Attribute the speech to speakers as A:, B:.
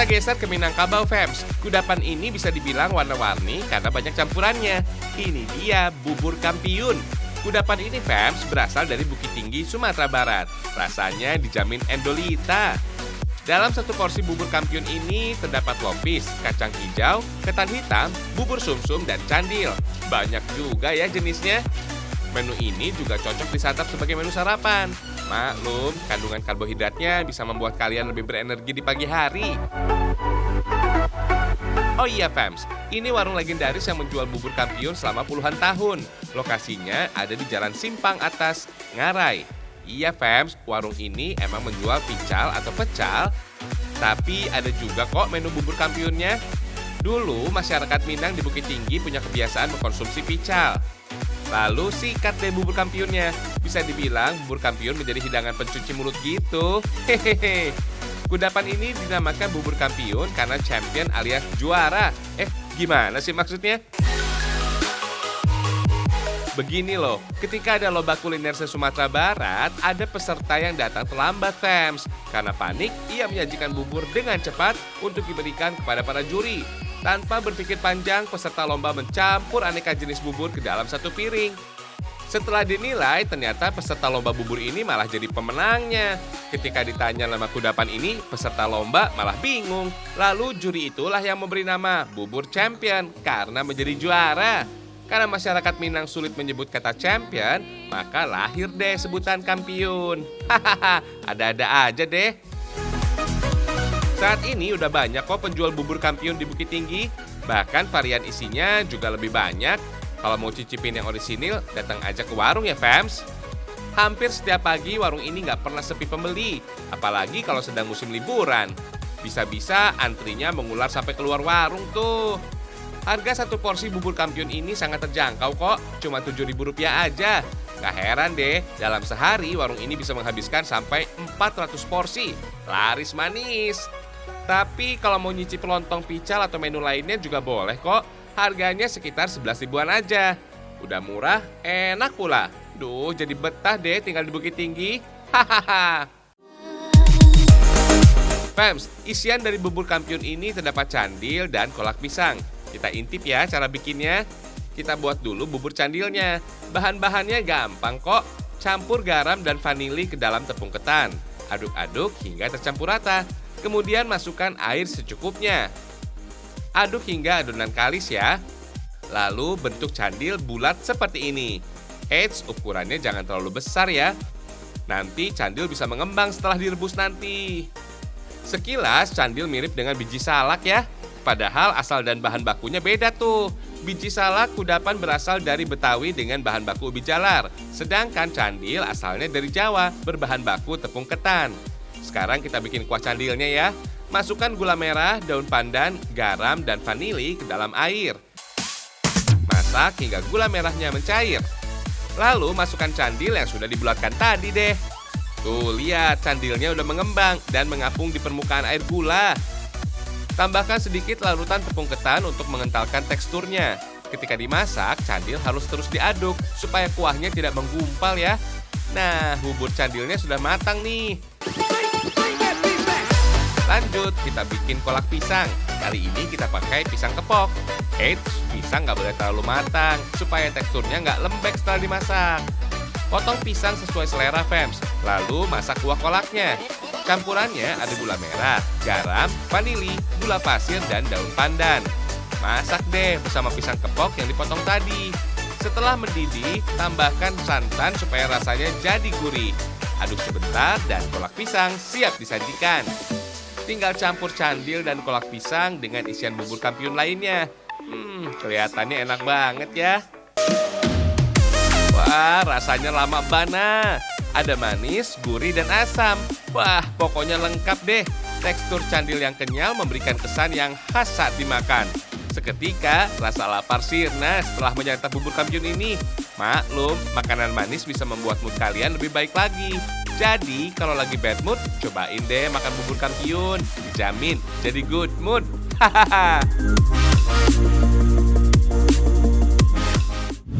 A: Kita geser ke Minangkabau, Fams. Kudapan ini bisa dibilang warna-warni karena banyak campurannya. Ini dia bubur kampiun. Kudapan ini, Fams, berasal dari Bukit Tinggi, Sumatera Barat. Rasanya dijamin endolita. Dalam satu porsi bubur kampiun ini terdapat lopis, kacang hijau, ketan hitam, bubur sumsum, dan candil. Banyak juga ya jenisnya. Menu ini juga cocok disantap sebagai menu sarapan. Maklum, kandungan karbohidratnya bisa membuat kalian lebih berenergi di pagi hari. Oh iya, Fams, ini warung legendaris yang menjual bubur kampiun selama puluhan tahun. Lokasinya ada di Jalan Simpang Atas, Ngarai. Iya, Fams, warung ini emang menjual pical atau pecal, tapi ada juga kok menu bubur kampiunnya. Dulu, masyarakat Minang di Bukit Tinggi punya kebiasaan mengkonsumsi pical. Lalu sikat deh bubur kampiunnya. Bisa dibilang bubur kampiun menjadi hidangan pencuci mulut gitu. Hehehe. Kudapan ini dinamakan bubur kampiun karena champion alias juara. Gimana sih maksudnya? Begini loh, ketika ada lomba kuliner se-Sumatera Barat, ada peserta yang datang terlambat, Fams. Karena panik, ia menyajikan bubur dengan cepat untuk diberikan kepada para juri. Tanpa berpikir panjang, peserta lomba mencampur aneka jenis bubur ke dalam satu piring. Setelah dinilai, ternyata peserta lomba bubur ini malah jadi pemenangnya. Ketika ditanya nama kudapan ini, peserta lomba malah bingung. Lalu juri itulah yang memberi nama bubur champion karena menjadi juara. Karena masyarakat Minang sulit menyebut kata champion, maka lahir deh sebutan kampiun. Hahaha, ada-ada aja deh. Saat ini udah banyak kok penjual bubur kampiun di Bukit Tinggi. Bahkan varian isinya juga lebih banyak. Kalau mau cicipin yang orisinil, datang aja ke warung ya, Fams. Hampir setiap pagi warung ini nggak pernah sepi pembeli. Apalagi kalau sedang musim liburan. Bisa-bisa antrinya mengular sampai keluar warung tuh. Harga satu porsi bubur kampiun ini sangat terjangkau kok. Cuma Rp7.000 aja. Gak heran deh, dalam sehari warung ini bisa menghabiskan sampai 400 porsi. Laris manis. Tapi kalau mau nyicip lontong pical atau menu lainnya juga boleh kok. Harganya sekitar 11 ribuan aja. Udah murah, enak pula. Duh, jadi betah deh tinggal di Bukit Tinggi. Hahaha. Fams, isian dari bubur kampiun ini terdapat candil dan kolak pisang. Kita intip ya cara bikinnya. Kita buat dulu bubur candilnya. Bahan-bahannya gampang kok. Campur garam dan vanili ke dalam tepung ketan. Aduk-aduk hingga tercampur rata. Kemudian masukkan air secukupnya. Aduk hingga adonan kalis ya. Lalu bentuk candil bulat seperti ini. Eits, ukurannya jangan terlalu besar ya. Nanti candil bisa mengembang setelah direbus nanti. Sekilas candil mirip dengan biji salak ya. Padahal asal dan bahan bakunya beda tuh. Biji salak kudapan berasal dari Betawi dengan bahan baku ubi jalar. Sedangkan candil asalnya dari Jawa berbahan baku tepung ketan. Sekarang kita bikin kuah candilnya ya. Masukkan gula merah, daun pandan, garam, dan vanili ke dalam air. Masak hingga gula merahnya mencair. Lalu masukkan candil yang sudah dibulatkan tadi deh. Tuh lihat, candilnya udah mengembang dan mengapung di permukaan air gula. Tambahkan sedikit larutan tepung ketan untuk mengentalkan teksturnya. Ketika dimasak, candil harus terus diaduk supaya kuahnya tidak menggumpal ya. Nah, bubur candilnya sudah matang nih. Lanjut, kita bikin kolak pisang. Kali ini kita pakai pisang kepok. Eits, pisang nggak boleh terlalu matang supaya teksturnya nggak lembek setelah dimasak. Potong pisang sesuai selera, Fams. Lalu masak kuah kolaknya. Campurannya ada gula merah, garam, vanili, gula pasir, dan daun pandan. Masak deh bersama pisang kepok yang dipotong tadi. Setelah mendidih, tambahkan santan supaya rasanya jadi gurih. Aduk sebentar dan kolak pisang siap disajikan. Tinggal campur candil dan kolak pisang dengan isian bubur kampiun lainnya. Kelihatannya enak banget ya. Wah, rasanya lama bana. Ada manis, gurih, dan asam. Wah, pokoknya lengkap deh. Tekstur candil yang kenyal memberikan kesan yang khas saat dimakan. Seketika, rasa lapar sirna setelah menyantap bubur kampiun ini. Maklum, makanan manis bisa membuat mood kalian lebih baik lagi. Jadi, kalau lagi bad mood, cobain deh makan bubur kampiun. Dijamin jadi good mood. Hahaha.